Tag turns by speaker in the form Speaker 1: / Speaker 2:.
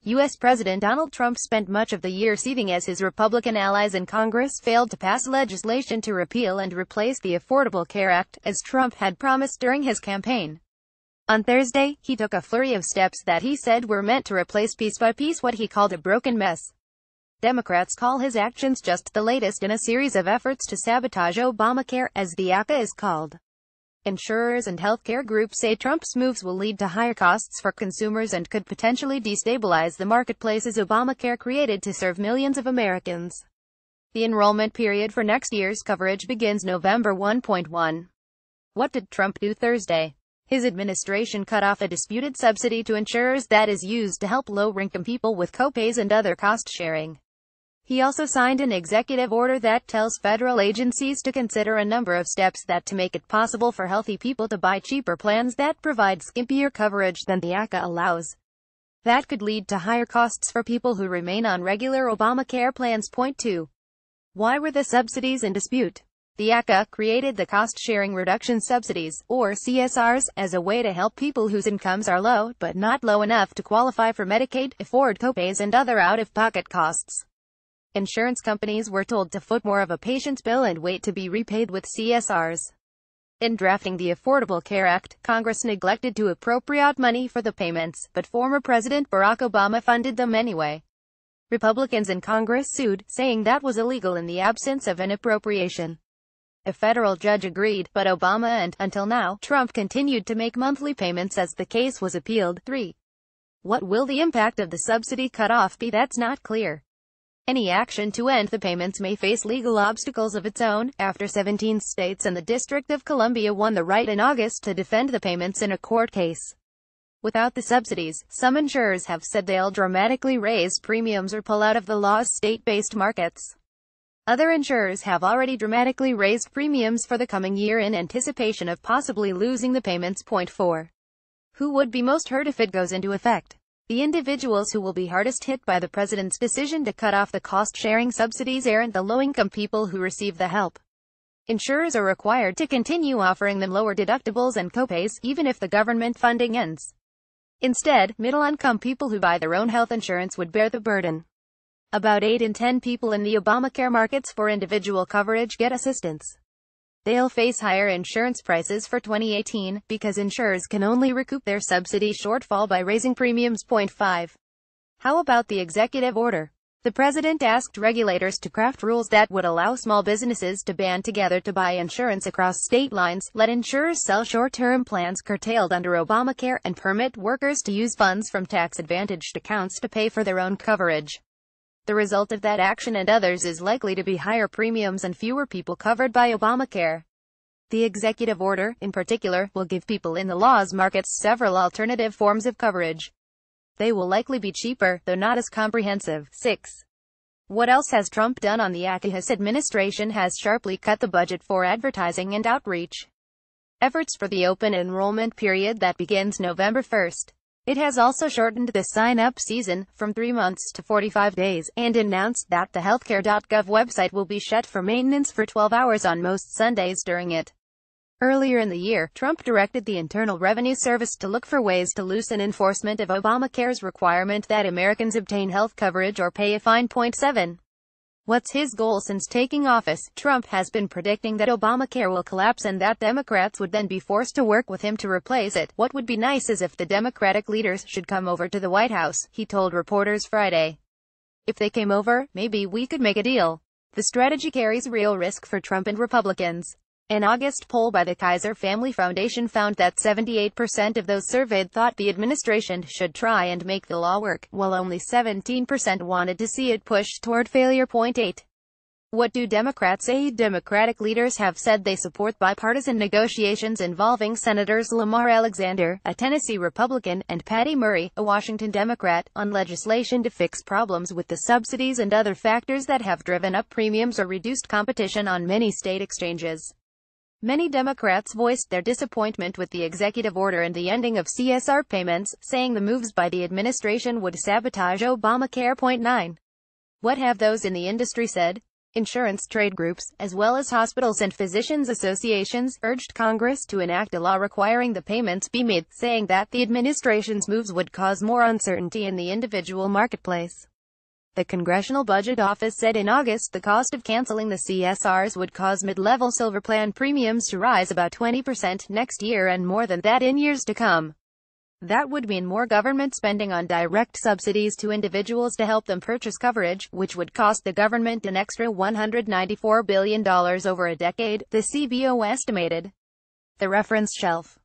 Speaker 1: U.S. President Donald Trump spent much of the year seething as his Republican allies in Congress failed to pass legislation to repeal and replace the Affordable Care Act, as Trump had promised during his campaign. On Thursday, he took a flurry of steps that he said were meant to replace piece by piece what he called a broken mess. Democrats call his actions just the latest in a series of efforts to sabotage Obamacare, as the ACA is called. Insurers and healthcare groups say Trump's moves will lead to higher costs for consumers and could potentially destabilize the marketplaces Obamacare created to serve millions of Americans. The enrollment period for next year's coverage begins November 1. What did Trump do Thursday? His administration cut off a disputed subsidy to insurers that is used to help low-income people with copays and other cost-sharing. He also signed an executive order that tells federal agencies to consider a number of steps to make it possible for healthy people to buy cheaper plans that provide skimpier coverage than the ACA allows. That could lead to higher costs for people who remain on regular Obamacare plans. Point 2. Why were the subsidies in dispute? The ACA created the cost-sharing reduction subsidies, or CSRs, as a way to help people whose incomes are low, but not low enough to qualify for Medicaid, afford copays and other out-of-pocket costs. Insurance companies were told to foot more of a patient's bill and wait to be repaid with CSRs. In drafting the Affordable Care Act, Congress neglected to appropriate money for the payments, but former President Barack Obama funded them anyway. Republicans in Congress sued, saying that was illegal in the absence of an appropriation. A federal judge agreed, but Obama and, until now, Trump continued to make monthly payments as the case was appealed. 3. What will the impact of the subsidy cutoff be? That's not clear. Any action to end the payments may face legal obstacles of its own, after 17 states and the District of Columbia won the right in August to defend the payments in a court case. Without the subsidies, some insurers have said they'll dramatically raise premiums or pull out of the law's state-based markets. Other insurers have already dramatically raised premiums for the coming year in anticipation of possibly losing the payments. Point 4. Who would be most hurt if it goes into effect? The individuals who will be hardest hit by the president's decision to cut off the cost-sharing subsidies aren't the low-income people who receive the help. Insurers are required to continue offering them lower deductibles and copays, even if the government funding ends. Instead, middle-income people who buy their own health insurance would bear the burden. About 8 in 10 people in the Obamacare markets for individual coverage get assistance. They'll face higher insurance prices for 2018, because insurers can only recoup their subsidy shortfall by raising premiums. Point 5. How about the executive order? The president asked regulators to craft rules that would allow small businesses to band together to buy insurance across state lines, let insurers sell short-term plans curtailed under Obamacare, and permit workers to use funds from tax-advantaged accounts to pay for their own coverage. The result of that action and others is likely to be higher premiums and fewer people covered by Obamacare. The executive order, in particular, will give people in the law's markets several alternative forms of coverage. They will likely be cheaper, though not as comprehensive. 6. What else has Trump done on the ACA? His administration has sharply cut the budget for advertising and outreach efforts for the open enrollment period that begins November 1. It has also shortened the sign-up season, from 3 months to 45 days, and announced that the healthcare.gov website will be shut for maintenance for 12 hours on most Sundays during it. Earlier in the year, Trump directed the Internal Revenue Service to look for ways to loosen enforcement of Obamacare's requirement that Americans obtain health coverage or pay a fine. Point 7. What's his goal? Since taking office, Trump has been predicting that Obamacare will collapse and that Democrats would then be forced to work with him to replace it. What would be nice is if the Democratic leaders should come over to the White House, he told reporters Friday. If they came over, maybe we could make a deal. The strategy carries real risk for Trump and Republicans. An August poll by the Kaiser Family Foundation found that 78% of those surveyed thought the administration should try and make the law work, while only 17% wanted to see it pushed toward failure. Point 8. What do Democrats say? Democratic leaders have said they support bipartisan negotiations involving Senators Lamar Alexander, a Tennessee Republican, and Patty Murray, a Washington Democrat, on legislation to fix problems with the subsidies and other factors that have driven up premiums or reduced competition on many state exchanges. Many Democrats voiced their disappointment with the executive order and the ending of CSR payments, saying the moves by the administration would sabotage Obamacare. Point 9. What have those in the industry said? Insurance trade groups, as well as hospitals and physicians associations, urged Congress to enact a law requiring the payments be made, saying that the administration's moves would cause more uncertainty in the individual marketplace. The Congressional Budget Office said in August the cost of canceling the CSRs would cause mid-level Silver Plan premiums to rise about 20% next year and more than that in years to come. That would mean more government spending on direct subsidies to individuals to help them purchase coverage, which would cost the government an extra $194 billion over a decade, the CBO estimated. The reference shelf.